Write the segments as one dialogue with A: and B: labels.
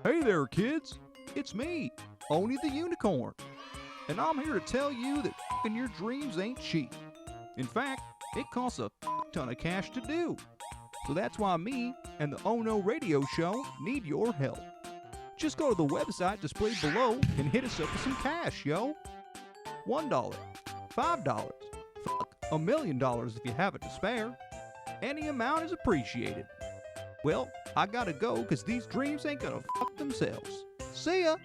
A: Hey there, kids. It's me, Oni the Unicorn. And I'm here to tell you that f***ing your dreams ain't cheap. In fact, it costs a ton of cash to do. So that's why me and the Oh No Radio Show need your help. Just go to the website displayed below and hit us up with some cash, yo. $1, $5, $1 million if you have it to spare. Any amount is appreciated. Well, I gotta go because these dreams ain't gonna fuck themselves. See ya!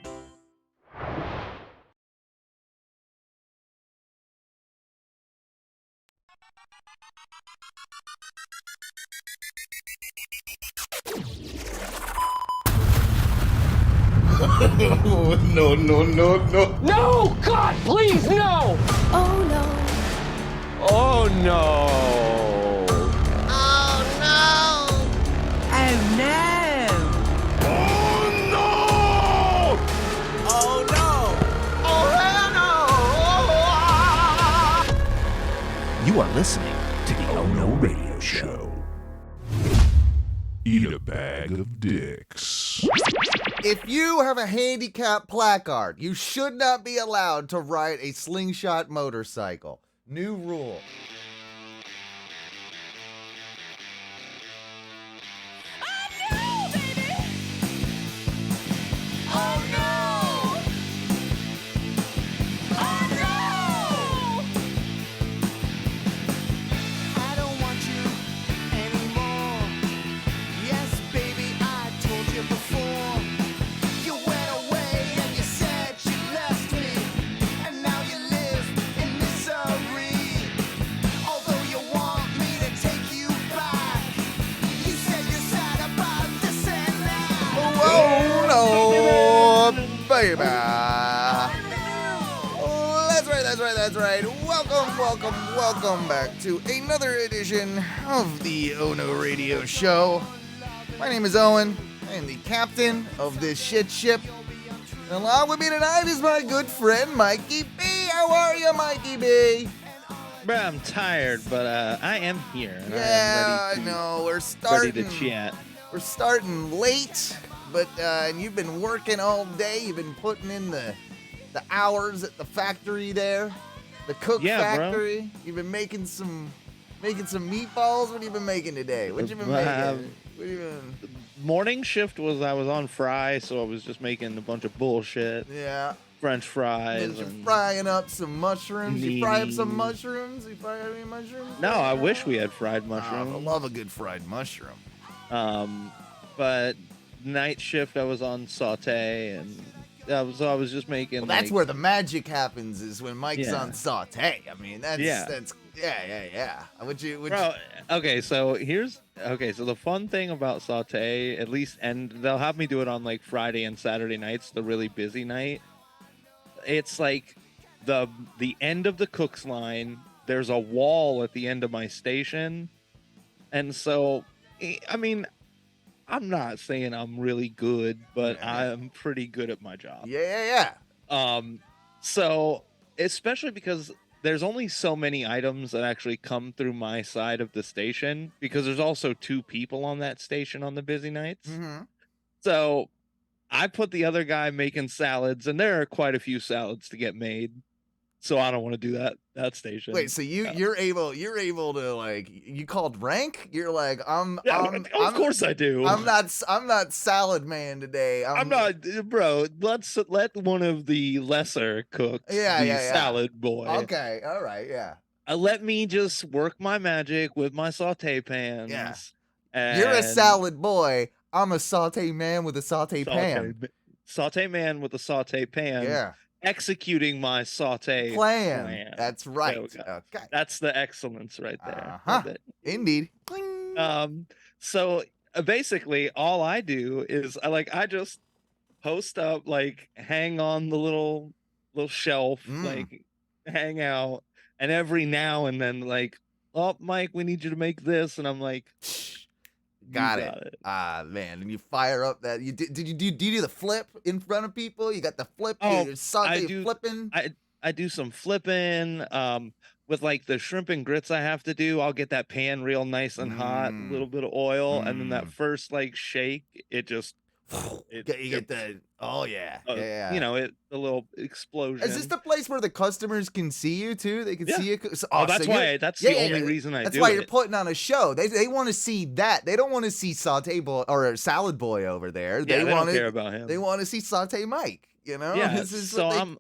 B: No, no, no, no.
C: No! God, please, no!
D: Oh no.
C: Oh no!
D: Oh no.
E: Oh no!
D: Oh no. Oh hell no.
B: You are listening to the Oh No Radio Show.
F: Eat a bag of dicks.
G: If you have a handicap placard, you should not be allowed to ride a slingshot motorcycle. New rule. Baby. That's right. Welcome back to another edition of the Oh No Radio Show. My name is Owen. I am the captain of this shit ship. And along with me tonight is my good friend, Mikey B. How are you, Mikey B?
H: Bro, I'm tired, but I am here. And
G: Yeah, I know. We're starting.
H: Ready to chat.
G: We're starting late, but and you've been working all day. You've been putting in the hours at the factory there, the cook factory. Bro. You've been making some meatballs. What have you been making today? What you been making? What you been?
H: Morning shift was I was on fry, so I was just making a bunch of bullshit.
G: Yeah.
H: French fries.
G: And you're frying up some mushrooms. You fry up some mushrooms? You fry up any mushrooms?
H: No, I wish we had fried mushrooms.
G: I love a good fried mushroom.
H: But night shift I was on saute, and so I was just making.
G: Well, that's where the magic happens, is when Mike's on saute. I mean, that's yeah.
H: Bro, okay, so the fun thing about saute, at least, and they'll have me do it on like Friday and Saturday nights, the really busy night. It's like the end of the cook's line. There's a wall at the end of my station, and so, I mean, I'm not saying I'm really good, but
G: Yeah.
H: I'm pretty good at my job.
G: Yeah.
H: So especially because there's only so many items that actually come through my side of the station, because there's also 2 people on that station on the busy nights.
G: Mm-hmm.
H: So I put the other guy making salads, and there are quite a few salads to get made. So I don't want to do that station.
G: Wait, so you're able to, like, you called rank? You're like,
H: of course I do.
G: I'm not salad man today.
H: I'm not, bro. Let one of the lesser cooks be salad boy.
G: Okay, all right, yeah.
H: Let me just work my magic with my saute pans.
G: Yeah.
H: And
G: You're a salad boy. I'm a saute man with a saute pan.
H: Saute man with a saute pan.
G: Yeah.
H: Executing my saute
G: Plan. That's right.
H: There we go.
G: Okay.
H: That's the excellence right there.
G: Uh-huh. Indeed. Cling.
H: So basically all I do is I just post up, like hang on the little shelf, like hang out, and every now and then, like, oh, Mike, we need you to make this, and I'm like,
G: Got it. Man, and you fire up that. Did you do the flip in front of people? You got the flip. You're flipping.
H: I do some flipping. With like the shrimp and grits I have to do, I'll get that pan real nice and hot, a little bit of oil, and then that first like shake, it just
G: you get the yeah.
H: You know, the little explosion.
G: Is this the place where the customers can see you too? They can see you.
H: That's
G: so
H: why. That's the only reason I do it.
G: That's why you're putting on a show. They want to see that. They don't want to see Saute Boy or Salad Boy over there.
H: They don't care about him.
G: They want to see Saute Mike. You know.
H: Yeah.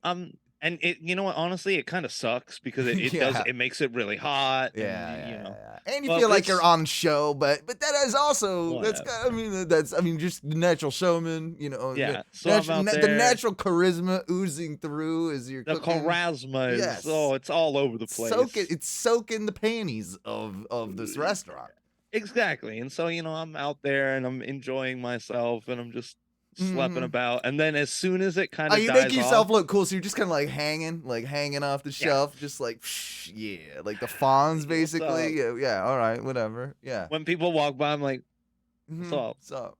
H: I'm. And it, you know what? Honestly, it kind of sucks because it does. It makes it really hot.
G: Yeah. And you feel like you're on show, but that is also just natural showman. You know.
H: Yeah. So I'm out there.
G: The natural charisma oozing through as you're
H: the
G: cooking.
H: charisma is it's all over the place.
G: It's soaking the panties of this restaurant.
H: Exactly. And so I'm out there and I'm enjoying myself and I'm just slapping about, and then as soon as it kind of
G: you make yourself look cool, so you're just kind of like hanging off the shelf, just like like the fawns basically. Yeah, all right, whatever. Yeah.
H: When people walk by, I'm like, what's up?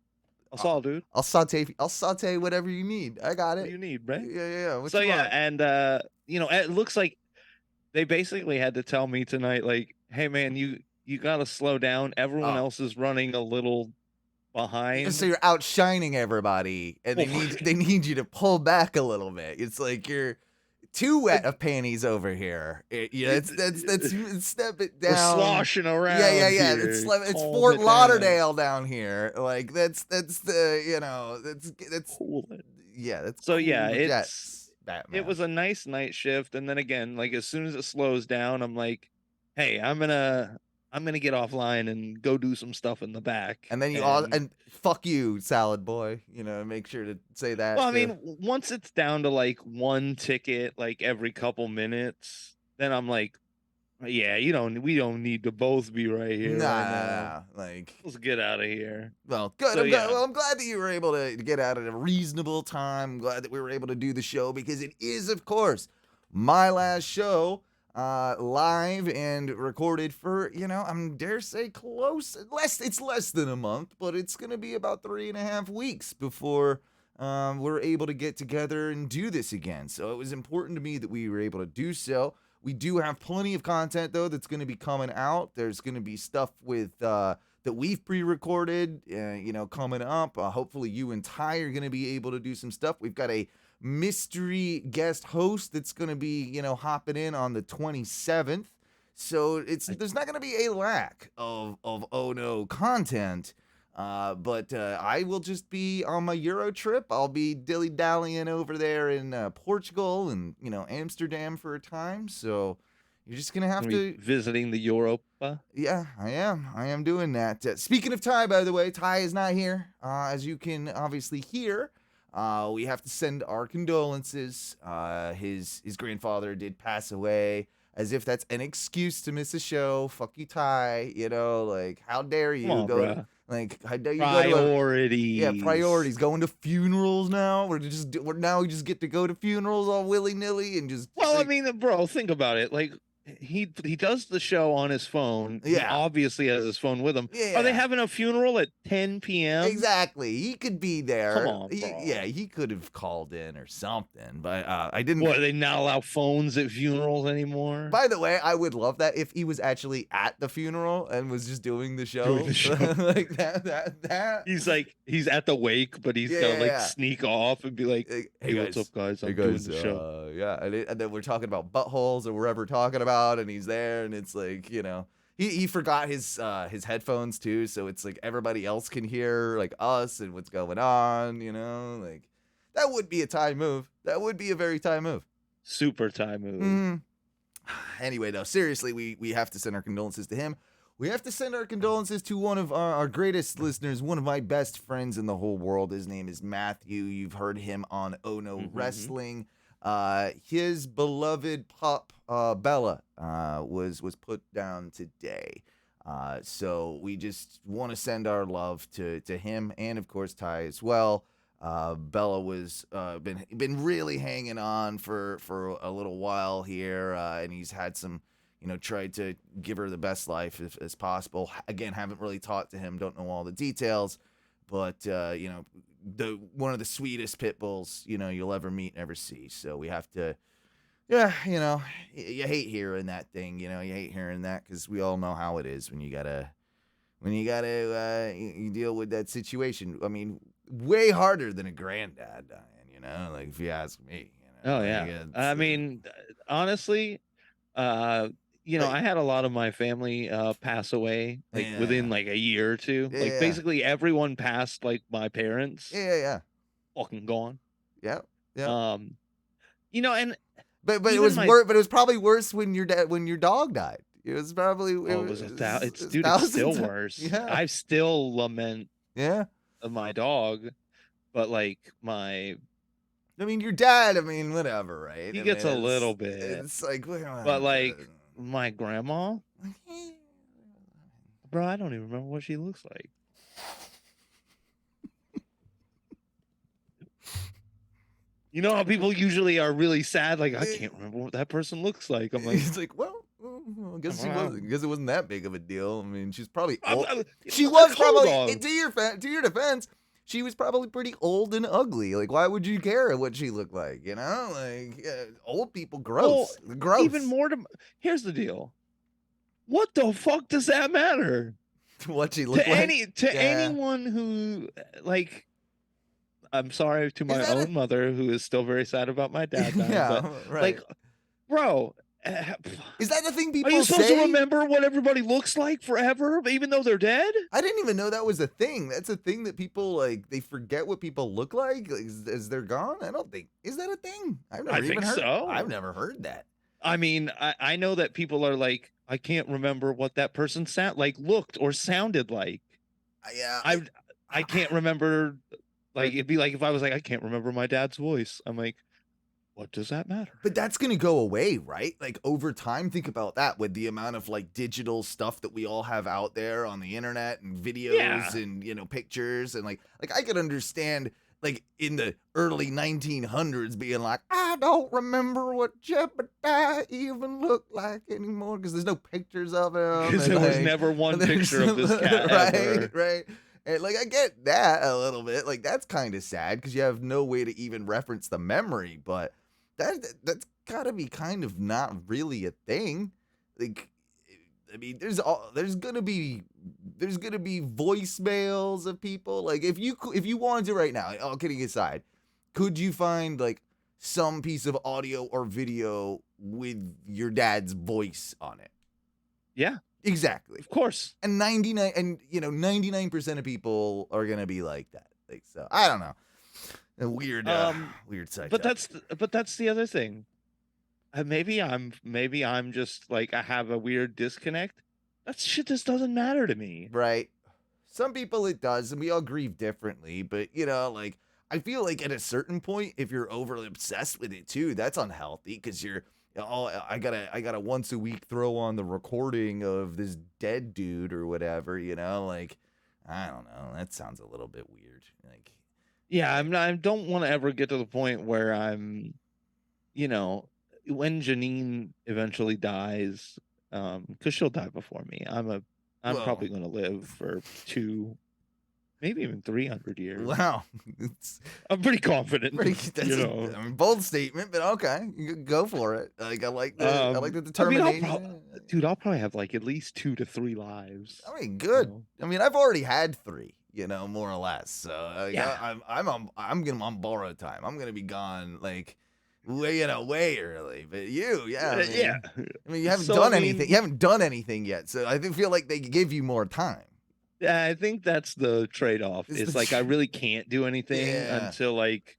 H: What's up, dude?
G: I'll saute whatever you need. I got it.
H: What do you need, right?
G: Yeah. What
H: so
G: you want?
H: And it looks like they basically had to tell me tonight, like, hey man, you gotta slow down. Everyone else is running a little behind,
G: so you're outshining everybody, and they need you to pull back a little bit. It's like you're too wet of panties over here. That's step it down.
H: We're sloshing around.
G: Yeah.
H: Here.
G: It's Fort Lauderdale down here. Like that's the that's
H: cool.
G: Yeah, that's
H: so
G: cool.
H: it was a nice night shift, and then again, like as soon as it slows down, I'm like, hey, I'm gonna get offline and go do some stuff in the back.
G: And then and fuck you, salad boy. Make sure to say that.
H: Well, I mean, once it's down to like one ticket, like every couple minutes, then I'm like, yeah, we don't need to both be right here.
G: Nah. Like,
H: let's get out of here.
G: Well, good. I'm glad that you were able to get out at a reasonable time. I'm glad that we were able to do the show because it is, of course, my last show. Live and recorded for, I'm dare say it's less than a month, but it's going to be about 3.5 weeks before we're able to get together and do this again. So it was important to me that we were able to do so. We do have plenty of content, though, that's going to be coming out. There's going to be stuff with that we've pre-recorded, coming up. Hopefully you and Ty are going to be able to do some stuff. We've got a mystery guest host that's going to be, hopping in on the 27th. So there's not going to be a lack of Oh No content. But I will just be on my Euro trip. I'll be dilly-dallying over there in Portugal and, Amsterdam for a time. So you're just going to have to...
H: Visiting the Europa?
G: Yeah, I am. I am doing that. Speaking of Ty, by the way, Ty is not here. As you can obviously hear, we have to send our condolences. His grandfather did pass away. As if that's an excuse to miss a show. Fuck you, Ty. Like, how dare you how dare you
H: priorities.
G: Priorities. Going to funerals now. We just get to go to funerals all willy nilly and just.
H: Well, I mean, bro, think about it. Like he does the show on his phone. He
G: Yeah.
H: obviously has his phone with him. Are they
G: Yeah.
H: having a funeral at 10 p.m.?
G: Exactly. He could be there.
H: Come on, bro.
G: Yeah, he could have called in or something, but I didn't.
H: What, they not allow phones at funerals anymore?
G: By the way, I would love that if he was actually at the funeral and was just doing the show.
H: Doing the show.
G: Like that.
H: He's at the wake, but he's gonna like
G: Yeah.
H: sneak off and be like, "Hey, what's up, guys? I'm doing the show."
G: Yeah, and then we're talking about buttholes or whatever we're talking about, and he's there, and it's like, he forgot his headphones too, so it's like everybody else can hear like us and what's going on, like that would be a time move. That would be a very time move.
H: Super time move.
G: Mhm. Anyway, though, seriously, we have to send our condolences to him. We have to send our condolences to one of our greatest listeners, one of my best friends in the whole world. His name is Matthew. You've heard him on Oh No Wrestling. His beloved pup, Bella, was put down today. So we just want to send our love to him and, of course, Ty as well. Bella was been really hanging on for a little while here, and he's had some, tried to give her the best life as possible. Again, haven't really talked to him, don't know all the details, but one of the sweetest pit bulls you'll ever meet and ever see. So we have to, you hate hearing that thing, you hate hearing that, because we all know how it is when you gotta you deal with that situation. I mean, way harder than a granddad dying, like, if you ask me.
H: Oh yeah. I mean, honestly, I had a lot of my family pass away within like a year or two.
G: Yeah.
H: Basically everyone passed, like my parents.
G: Yeah.
H: Fucking gone.
G: Yeah.
H: And
G: But it
H: even
G: was
H: my-
G: but it was probably worse when your dog died. It was probably
H: it's still worse.
G: Yeah.
H: I still lament
G: Yeah.
H: my dog, but like my
G: I mean, your dad, whatever, right?
H: He
G: I
H: gets
G: mean,
H: a
G: it's-
H: little bit.
G: It's like,
H: But like my grandma, bro, I don't even remember what she looks like. You know how people usually are really sad, like, I can't remember what that person looks like. I'm like,
G: it's like, well, I guess it wasn't that big of a deal. I mean, she's probably
H: I'm-
G: old.
H: I'm-
G: She
H: hold
G: was probably,
H: on.
G: to your defense, she was probably pretty old and ugly. Like, why would you care what she looked like? Like, old people, gross, gross.
H: Even more here's the deal. What the fuck does that matter?
G: What she looked like. Yeah.
H: Anyone who, like, I'm sorry to my
G: that
H: own mother, who is still very sad about my dad dying,
G: Yeah,
H: but,
G: right.
H: like, bro,
G: Is that the thing
H: are
G: people
H: you supposed
G: say?
H: to remember what everybody looks like forever, even though they're dead?
G: I didn't even know that was a thing. That's a thing that people, like, they forget what people look like as they're gone. I don't think. Is that a thing? I've never
H: I
G: even
H: think
G: heard.
H: so.
G: I've never heard that.
H: I mean, I know that people are like, I can't remember what that person looked or sounded like.
G: Yeah.
H: I can't remember. Like, it'd be like if I was like, I can't remember my dad's voice. I'm like, what does that matter?
G: But that's going to go away, right? Like, over time, think about that with the amount of, like, digital stuff that we all have out there on the internet and videos and, pictures. And, like I could understand, like, in the early 1900s being like, I don't remember what Jebediah even looked like anymore because there's no pictures of him.
H: Because there was never one picture of this cat ever.
G: Right. And, like, I get that a little bit. Like, that's kind of sad because you have no way to even reference the memory. But that's got to be kind of not really a thing. Like, I mean, there's gonna be voicemails of people. Like, if you wanted to right now, all kidding aside, could you find like some piece of audio or video with your dad's voice on it?
H: Yeah,
G: exactly.
H: of course.
G: And 99% of people are gonna be like that. Like, so I don't know. A weird side.
H: But that's the other thing. Maybe I'm just like, I have a weird disconnect. That shit just doesn't matter to me.
G: Right. Some people it does, and we all grieve differently. But like, I feel like at a certain point, if you're overly obsessed with it too, that's unhealthy because you're. I gotta once a week throw on the recording of this dead dude or whatever. Like, I don't know. That sounds a little bit weird. Like.
H: Yeah, I don't want to ever get to the point where I'm, when Janine eventually dies, because she'll die before me. I'm
G: Well-
H: probably going to live for 2, maybe even 300 years.
G: Wow. It's
H: I'm pretty confident.
G: pretty, that's
H: you know.
G: I mean, bold statement, but okay. You go for it. Like, I like the
H: I mean,
G: determination.
H: dude, I'll probably have like at least 2 to 3 lives.
G: I mean, good.
H: you know.
G: I mean, I've already had 3, more or less. So
H: Yeah.
G: I'm gonna on borrowed time. I'm gonna be gone like way early. But you, yeah, I mean,
H: Yeah.
G: I mean, you haven't
H: So,
G: done
H: I mean-
G: anything. You haven't done anything yet. So I feel like they give you more time.
H: Yeah, I think that's the trade-off.
G: It's
H: It's
G: the
H: like I really can't do anything
G: Yeah.
H: until like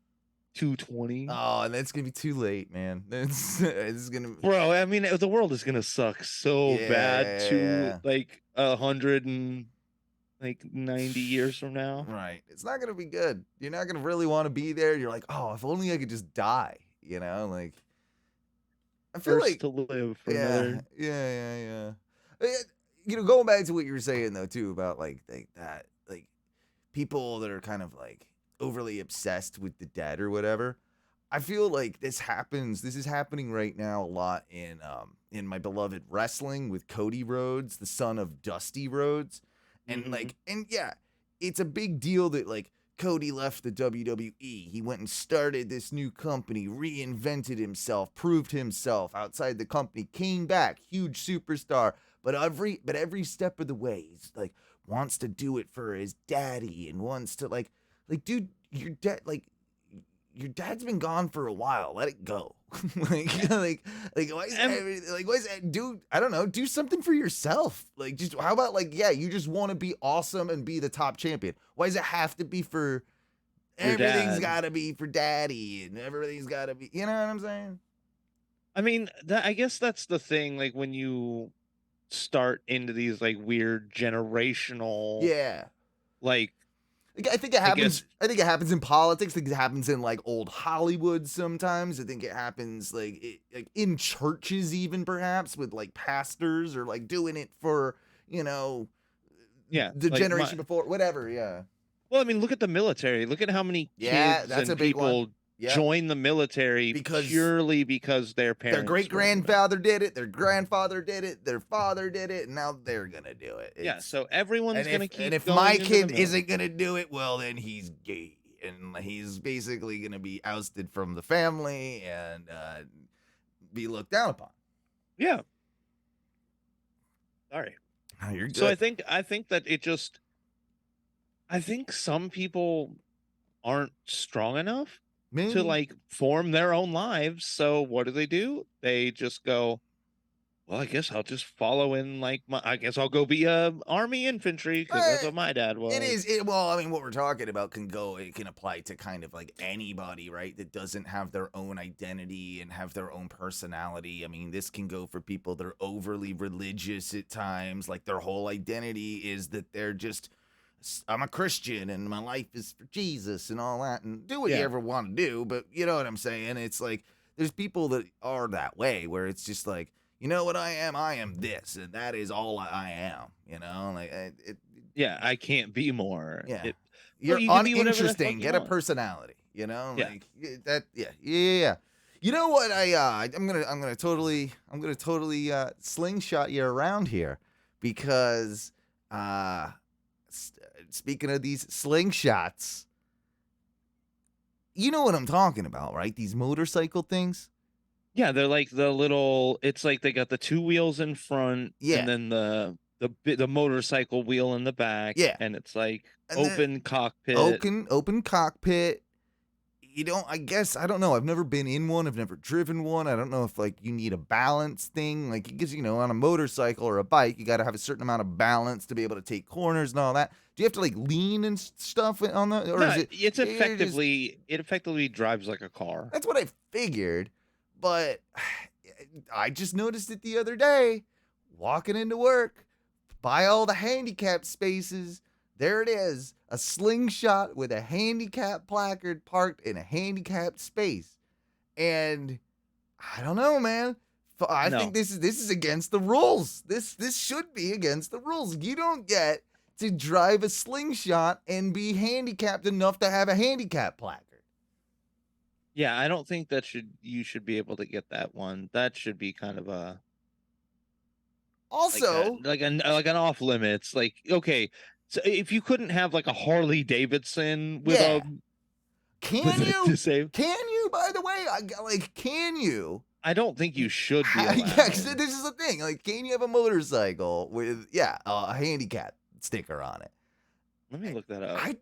H: 220.
G: Oh, and that's gonna be too late, man. It's gonna.
H: Bro, I mean, the world is gonna suck so bad
G: Yeah.
H: to like 190 years from now.
G: Right. It's not gonna be good. You're not gonna really want to be there. You're like, oh, if only I could just die. Like I feel
H: First
G: like
H: to live for
G: yeah,
H: another.
G: yeah. Going back to what you were saying though too about like that like people that are kind of like overly obsessed with the dead or whatever. I feel like this happens. This is happening right now a lot in my beloved wrestling with Cody Rhodes, the son of Dusty Rhodes, and
H: Mhm.
G: and yeah, it's a big deal that like Cody left the WWE. He went and started this new company, reinvented himself, proved himself outside the company, came back, huge superstar. But every step of the way, he's like wants to do it for his daddy and wants to like dude, your dad's been gone for a while. Let it go. Why is why is that, dude? I don't know. Do something for yourself. Like, just how about you just want to be awesome and be the top champion. Why does it have to be for
H: Your
G: everything's
H: dad.
G: got to be for daddy and everything's got to be? You know what I'm saying?
H: I mean, I guess that's the thing. Like when you start into these like weird generational,
G: Yeah.
H: like
G: I think it happens.
H: guess-
G: I think it happens in politics. I think it happens in like old Hollywood sometimes. I think it happens like in churches even perhaps with like pastors or like doing it for
H: yeah,
G: the
H: like
G: generation before, whatever. Yeah.
H: Well, I mean, look at the military. Look at how many
G: Yeah,
H: kids
G: that's
H: and
G: a big one.
H: people
G: Yeah.
H: join the military
G: Because
H: purely because their parents.
G: Their great grandfather did it. Their grandfather did it. Their father did it. And now they're gonna do it.
H: Yeah,
G: It's-
H: so everyone's gonna keep.
G: and if
H: going
G: my
H: into the
G: kid
H: military.
G: isn't gonna do it, well, then he's gay, and he's basically gonna be ousted from the family and be looked down upon.
H: yeah. Sorry.
G: Oh, you're good.
H: So I think that it just. I think some people aren't strong enough
G: Maybe.
H: to like form their own lives. So what do? They just go, well, I guess I'll just follow in like I guess I'll go be a army infantry because that's what my dad was.
G: It is. Well, I mean, what we're talking about it can apply to kind of like anybody, right? That doesn't have their own identity and have their own personality. I mean, this can go for people that are overly religious at times. Like their whole identity is that they're just, I'm a Christian and my life is for Jesus and all that. And do what you
H: Yeah.
G: ever want to do. But you know what I'm saying? It's like, there's people that are that way where it's just like, you know what I am? I am this, and that is all I am. Like
H: Yeah, I can't be more.
G: Yeah.
H: It-
G: you're
H: you can be whatever the fuck
G: uninteresting.
H: you
G: Get a
H: want.
G: personality.
H: Yeah.
G: Like that. Yeah. You know what? I'm gonna totally slingshot you around here because speaking of these slingshots, you know what I'm talking about, right? These motorcycle things.
H: Yeah, they're like the little. It's like they got the 2 wheels in front,
G: Yeah.
H: and then the motorcycle wheel in the back.
G: Yeah.
H: and it's like
G: And then-
H: open cockpit.
G: Open cockpit. I guess, I don't know. I've never been in one. I've never driven one. I don't know if like you need a balance thing. Like, because, on a motorcycle or a bike, you got to have a certain amount of balance to be able to take corners and all that. Do you have to like lean and stuff on the, or
H: No,
G: is it?
H: it's
G: you're just-
H: it effectively drives like a car.
G: That's what I figured. But I just noticed it the other day, walking into work, by all the handicap spaces. There it is, a slingshot with a handicap placard parked in a handicapped space. And I don't know, man. I
H: No.
G: think this is against the rules. This should be against the rules. You don't get to drive a slingshot and be handicapped enough to have a handicap placard.
H: Yeah, I don't think you should be able to get that one. That should be kind of a
G: Also,
H: like an off limits. Like, okay, so if you couldn't have like a Harley Davidson with
G: Yeah.
H: a
G: can you?
H: disabled,
G: Can you? By the way, can you?
H: I don't think you should be
G: Yeah,
H: allowed.
G: 'cause this is the thing. Like, can you have a motorcycle with a handicap sticker on it?
H: Let me look that up.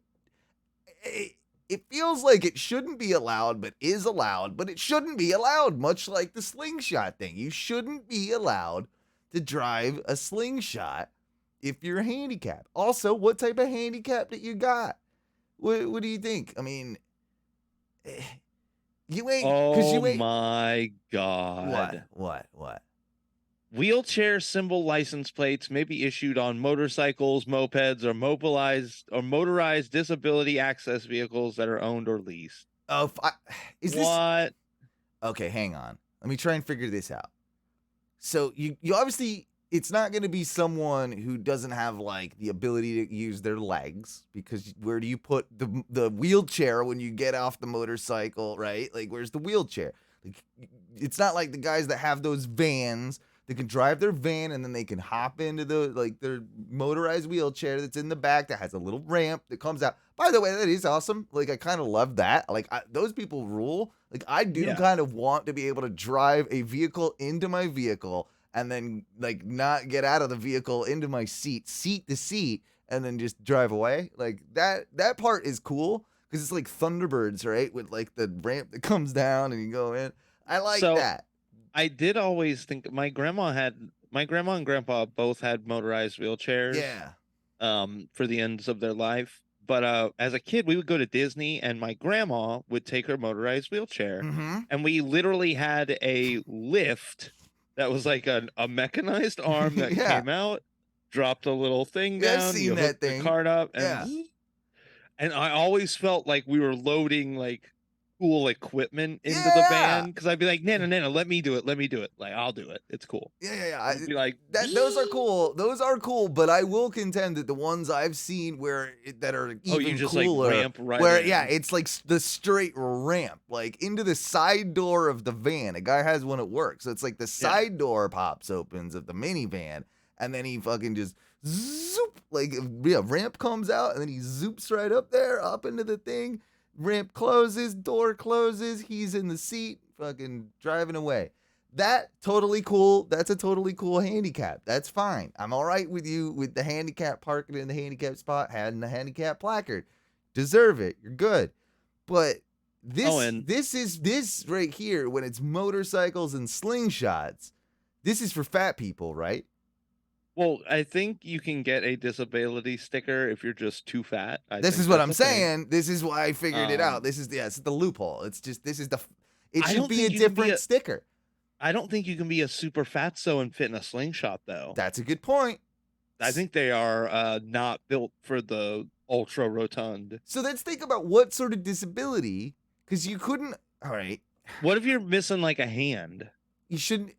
G: It feels like it shouldn't be allowed, but is allowed, but it shouldn't be allowed, much like the slingshot thing. You shouldn't be allowed to drive a slingshot if you're handicapped. Also, what type of handicap that you got? What do you think? I mean, you ain't.
H: Oh
G: you ain't.
H: my god.
G: What?
H: Wheelchair symbol license plates may be issued on motorcycles, mopeds, or motorized disability access vehicles that are owned or leased.
G: Oh, is this
H: What?
G: Okay, hang on. Let me try and figure this out. So you obviously, it's not going to be someone who doesn't have like the ability to use their legs, because where do you put the wheelchair when you get off the motorcycle, right? Like, where's the wheelchair? Like, it's not like the guys that have those vans. They can drive their van and then they can hop into their motorized wheelchair that's in the back that has a little ramp that comes out. By the way, that is awesome. Like, I kind of love that. Like, those people rule. Like, I do kind of want to be able to drive a vehicle into my vehicle and then like not get out of the vehicle into my seat to seat, and then just drive away. Like, that part is cool because it's like Thunderbirds, right? With like the ramp that comes down and you go in. I like that.
H: I did always think my grandma and grandpa both had motorized wheelchairs.
G: Yeah.
H: For the ends of their life. But as a kid, we would go to Disney, and my grandma would take her motorized wheelchair, and we literally had a lift that was like a mechanized arm that came out, dropped a little thing down,
G: I've seen
H: you
G: that
H: hooked
G: thing.
H: the cart up, and I always felt like we were loading like cool equipment into the van, because I'd be like, no, let me do it. Like, I'll do it. It's cool.
G: Yeah.
H: I'd be like,
G: those are cool. Those are cool, but I will contend that the ones I've seen that are even
H: you just
G: cooler,
H: like ramp right
G: where
H: in.
G: it's like the straight ramp, like into the side door of the van. A guy has one at work, so it's like the side door pops opens of the minivan, and then he fucking just zoop, like ramp comes out, and then he zoops right up there, up into the thing. Ramp closes, door closes, he's in the seat, fucking driving away. That totally cool. That's a totally cool handicap. That's fine. I'm all right with you with the handicap parking in the handicap spot, having the handicap placard. Deserve it. You're good. But this right here, when it's motorcycles and slingshots, this is for fat people, right?
H: Well, I think you can get a disability sticker if you're just too fat.
G: This is what I'm saying. This is why I figured it out. This is the loophole. It's just it should be a different sticker.
H: I don't think you can be a super fatso and fit in a slingshot, though.
G: That's a good point.
H: I think they are not built for the ultra rotund.
G: So let's think about what sort of disability, because you couldn't. All right.
H: What if you're missing like a hand?
G: You shouldn't.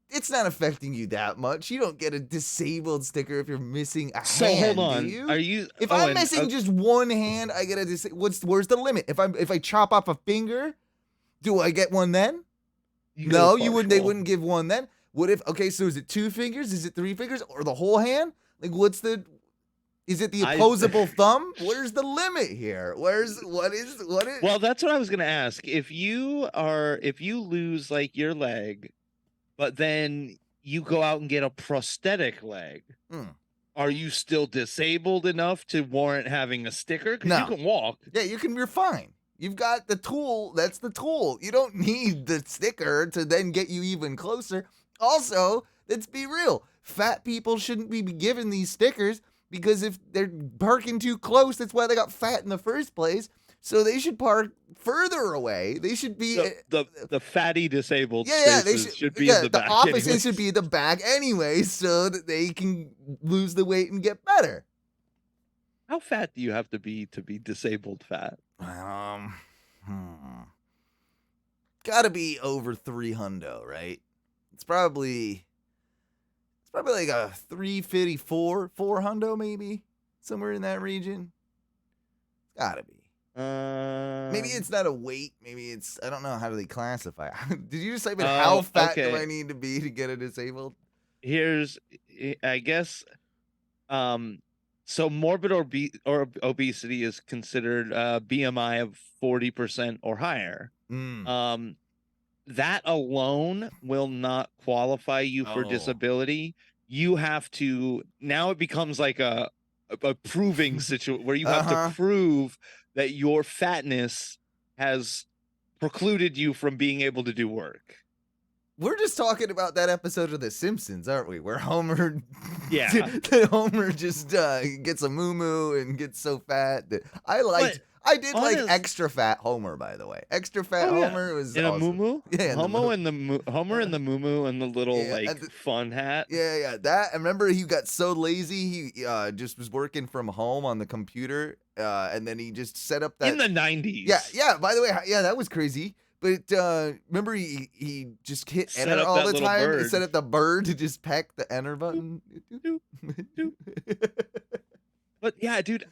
G: It's not affecting you that much. You don't get a disabled sticker if you're missing a hand.
H: So hold on.
G: Do you?
H: Are you?
G: If I'm missing just one hand, I get a where's the limit? If I chop off a finger, do I get one then? No, you wouldn't. They wouldn't give one then. What if? Okay, so is it 2 fingers? Is it 3 fingers? Or the whole hand? Like, is it the opposable thumb? Where's the limit here? What is?
H: Well, that's what I was gonna ask. If you lose like your leg, but then you go out and get a prosthetic leg, are you still disabled enough to warrant having a sticker? Because you can walk.
G: Yeah, you're fine. You've got the tool. That's the tool. You don't need the sticker to then get you even closer. Also, let's be real. Fat people shouldn't be given these stickers, because if they're parking too close, that's why they got fat in the first place. So they should park further away. They should be
H: the fatty disabled. They should be in the back.
G: The offices should be in the back anyway, so that they can lose the weight and get better.
H: How fat do you have to be disabled fat?
G: Gotta be over 300, right? It's probably like a 354, 400 maybe, somewhere in that region. Gotta be. Maybe it's not a weight. Maybe it's, I don't know. How do they classify? Did you just type in how fat do
H: okay.
G: I need to be to get a disabled?
H: Here's, I guess, so morbid obesity is considered BMI of 40% or higher. That alone will not qualify you for disability. You have to, now it becomes like a proving situation where you have to prove that your fatness has precluded you from being able to do work.
G: We're just talking about that episode of The Simpsons, aren't we? Where Homer, Homer just gets a moo and gets so fat that I did like extra fat Homer, by the way. Extra fat Homer was
H: in
G: awesome.
H: A moo-moo?
G: Yeah,
H: Homer and the moo-moo and the little fun hat.
G: Yeah. That, I remember he got so lazy he just was working from home on the computer, and then he just set up that
H: in the 90s.
G: Yeah. By the way, that was crazy. But remember he just hit
H: Set
G: enter
H: up
G: all
H: that
G: the
H: little
G: time.
H: bird.
G: He set up the bird to just peck the enter button.
H: But yeah, dude.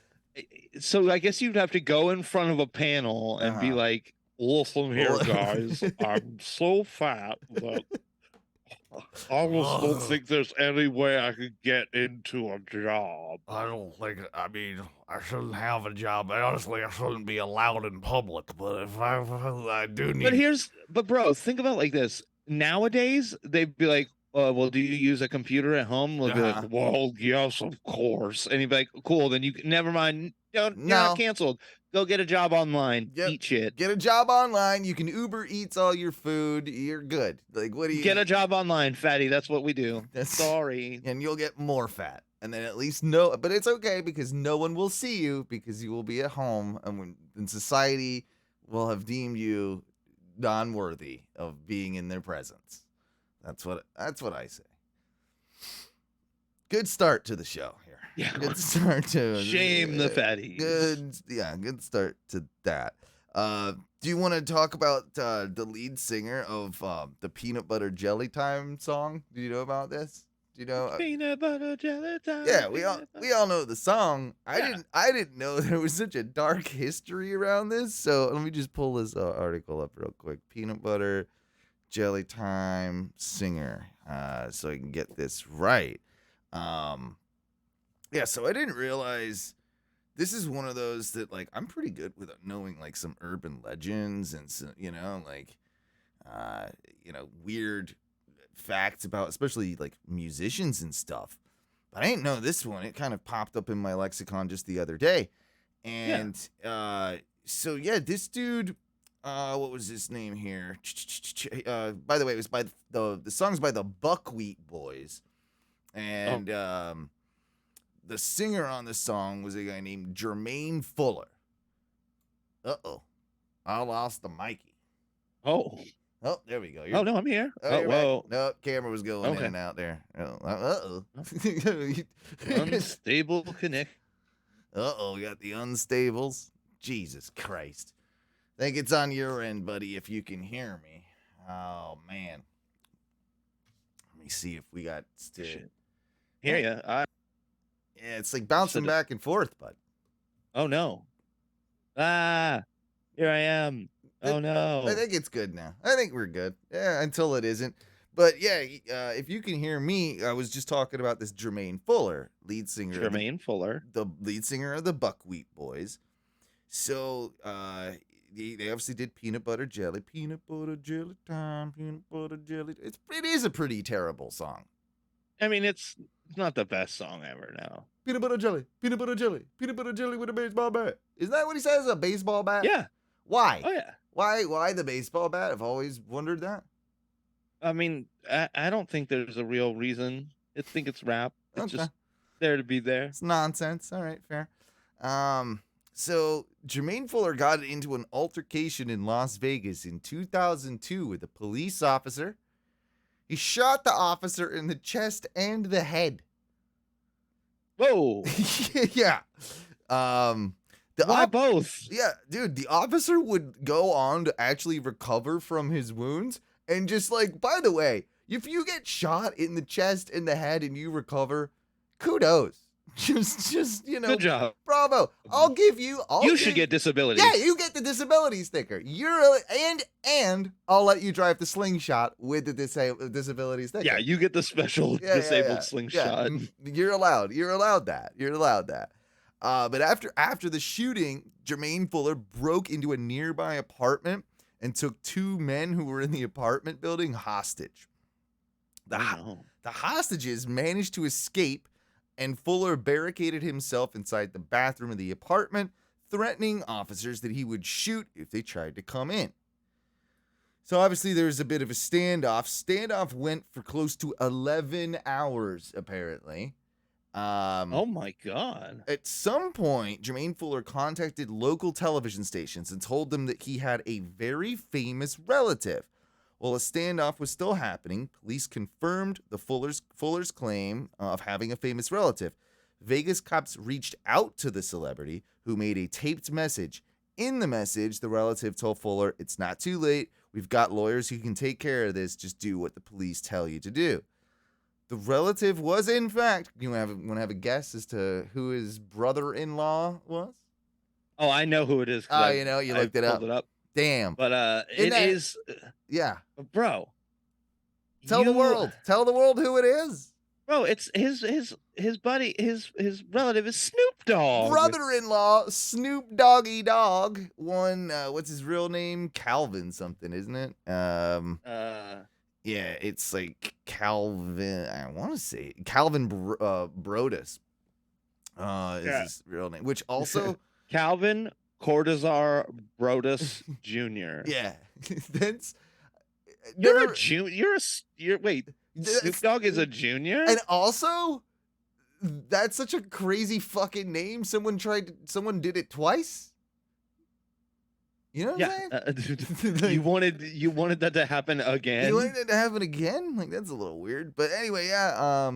H: So I guess you'd have to go in front of a panel and be like, "Listen here, guys. I'm so fat that I just don't think there's any way I could get into a job.
I: I don't think, I mean, I shouldn't have a job. Honestly, I shouldn't be allowed in public, but if I do need...
H: But bro, think about it like this. Nowadays, they'd be like, well, do you use a computer at home? We'll be like, well, yes, of course. And he'd be like, cool, then never mind. You're not canceled. Go get a job online. Eat shit.
G: Get a job online. You can Uber Eats all your food. You're good. Like, what do you
H: get a job online, fatty? That's what we do. Sorry.
G: And you'll get more fat. And then at least but it's okay because no one will see you because you will be at home, and society will have deemed you non-worthy of being in their presence. That's what I say. Good start to the show here.
H: Yeah.
G: Good start to
H: shame the fatties.
G: Good start to that. Do you want to talk about the lead singer of the Peanut Butter Jelly Time song? Do you know about this? Do you know
H: Peanut Butter Jelly Time?
G: Yeah, we all know the song. I didn't know there was such a dark history around this. So let me just pull this article up real quick. Peanut Butter Jelly Time singer, so I can get this right. Yeah, so I didn't realize this is one of those that, like, I'm pretty good with knowing, like, some urban legends and, weird facts about, especially, like, musicians and stuff. But I didn't know this one. It kind of popped up in my lexicon just the other day. And, this dude, what was his name here? By the way, it was by the song's by the Buckwheat Boys. And, the singer on the song was a guy named Jermaine Fuller. Uh-oh. I lost the Mikey.
H: Oh,
G: there we go.
H: No, I'm here.
G: Whoa. No, camera was going in and out there. Uh-oh.
H: Unstable connect.
G: Uh-oh, we got the unstables. Jesus Christ. Think it's on your end, buddy, if you can hear me. Oh, man. Let me see if we got...
H: Hear ya.
G: Yeah, it's like bouncing back and forth, bud.
H: Oh, no. Here I am. Oh, no.
G: I think it's good now. I think we're good. Yeah, until it isn't. But, yeah, if you can hear me, I was just talking about this Jermaine Fuller, lead singer.
H: Jermaine Fuller.
G: The lead singer of the Buckwheat Boys. So, they obviously did Peanut Butter Jelly. Peanut Butter Jelly Time, Peanut Butter Jelly. It is a pretty terrible song.
H: I mean, it's not the best song ever now.
G: Peanut butter jelly, peanut butter jelly, peanut butter jelly with a baseball bat. Isn't that what he says? A baseball bat?
H: Yeah.
G: Why?
H: Oh, yeah.
G: Why the baseball bat? I've always wondered that.
H: I mean, I don't think there's a real reason. I think it's rap. It's just there to be there.
G: It's nonsense. All right, fair. So Jermaine Fuller got into an altercation in Las Vegas in 2002 with a police officer. He shot the officer in the chest and the head.
H: Whoa.
G: Yeah.
H: Why both?
G: Yeah, dude, the officer would go on to actually recover from his wounds. And just like, by the way, if you get shot in the chest and the head and you recover, kudos. Just
H: Good job.
G: bravo.
H: You should get disability.
G: Yeah, you get the disability sticker. And I'll let you drive the slingshot with the disability sticker.
H: Yeah, you get the special disabled slingshot.
G: Yeah. You're allowed that. But after the shooting, Jermaine Fuller broke into a nearby apartment and took 2 men who were in the apartment building hostage. The hostages managed to escape, and Fuller barricaded himself inside the bathroom of the apartment, threatening officers that he would shoot if they tried to come in. So obviously there was a bit of a standoff. Standoff went for close to 11 hours, apparently.
H: Oh my God.
G: At some point, Jermaine Fuller contacted local television stations and told them that he had a very famous relative. While a standoff was still happening, police confirmed the Fuller's claim of having a famous relative. Vegas cops reached out to the celebrity, who made a taped message. In the message, the relative told Fuller, "It's not too late. We've got lawyers who can take care of this. Just do what the police tell you to do." The relative was, in fact, you want to have a guess as to who his brother-in-law was?
H: Oh, I know who it is.
G: Oh, you looked it up. Damn.
H: But it is.
G: Yeah.
H: Bro.
G: Tell the world who it is.
H: Bro, it's his buddy, his relative is Snoop Dogg.
G: Brother-in-law, Snoop Doggy Dogg. What's his real name? Calvin something, isn't it? Yeah, it's like Calvin. I want to say Calvin Brodus. Is his real name? Which also
H: Calvin Cortazar Brodus Jr.
G: Yeah, that's.
H: You're a junior. Wait. Snoop Dogg is a junior,
G: and also, that's such a crazy fucking name. Someone did it twice. You know what I'm saying?
H: Like, you wanted that to happen again.
G: You wanted it to happen again? Like, that's a little weird. But anyway, yeah.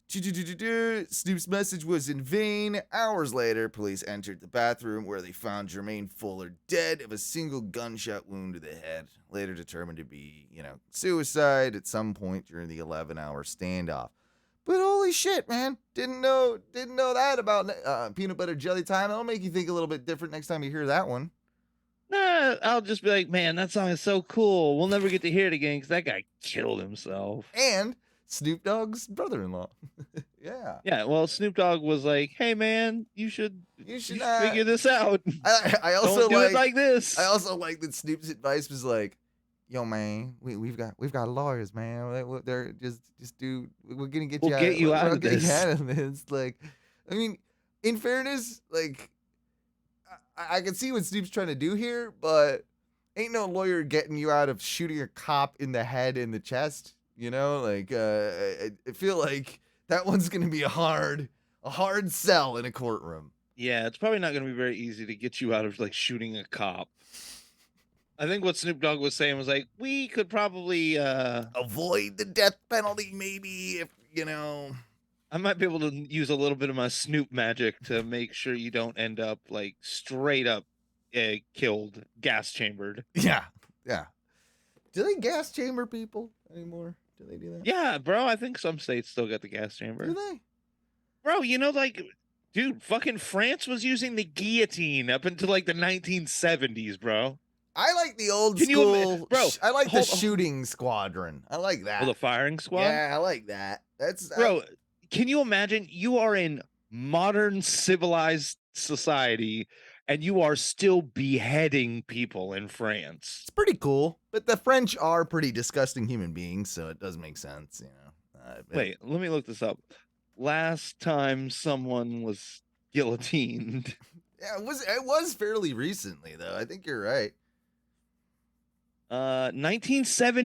G: Snoop's message was in vain. Hours later, police entered the bathroom where they found Jermaine Fuller dead of a single gunshot wound to the head, later determined to be, suicide at some point during the 11-hour standoff. But holy shit, man. Didn't know that about peanut butter jelly time. That'll make you think a little bit different next time you hear that one.
H: Nah, I'll just be like, man, that song is so cool. We'll never get to hear it again because that guy killed himself.
G: And Snoop Dogg's brother-in-law. Yeah.
H: Yeah. Well, Snoop Dogg was like, "Hey, man, you should figure this out.
G: I also
H: don't do it like this."
G: I also like that Snoop's advice was like, "Yo, man, we've got lawyers, man. They're just do. We're gonna get you out of this." Like, I mean, in fairness, like, I can see what Snoop's trying to do here, but ain't no lawyer getting you out of shooting a cop in the head and the chest. Like, I feel like that one's going to be a hard sell in a courtroom.
H: Yeah, it's probably not going to be very easy to get you out of, like, shooting a cop. I think what Snoop Dogg was saying was, like, we could probably
G: avoid the death penalty, maybe, if,
H: I might be able to use a little bit of my Snoop magic to make sure you don't end up, like, straight up killed, gas chambered.
G: Yeah. Do they gas chamber people anymore? Do they do that?
H: Yeah, bro. I think some states still got the gas chamber.
G: Do they?
H: Bro, like, dude, fucking France was using the guillotine up until like the 1970s, bro.
G: I like the old school. Bro, I like the shooting squadron. I like that.
H: Oh, the firing squad?
G: Yeah, I like that.
H: Bro, can you imagine you are in modern civilized society and you are still beheading people in France?
G: It's pretty cool, but the French are pretty disgusting human beings, so it does make sense,
H: Wait, let me look this up. Last time someone was guillotined.
G: Yeah, it was fairly recently, though. I think you're right.
H: 1970.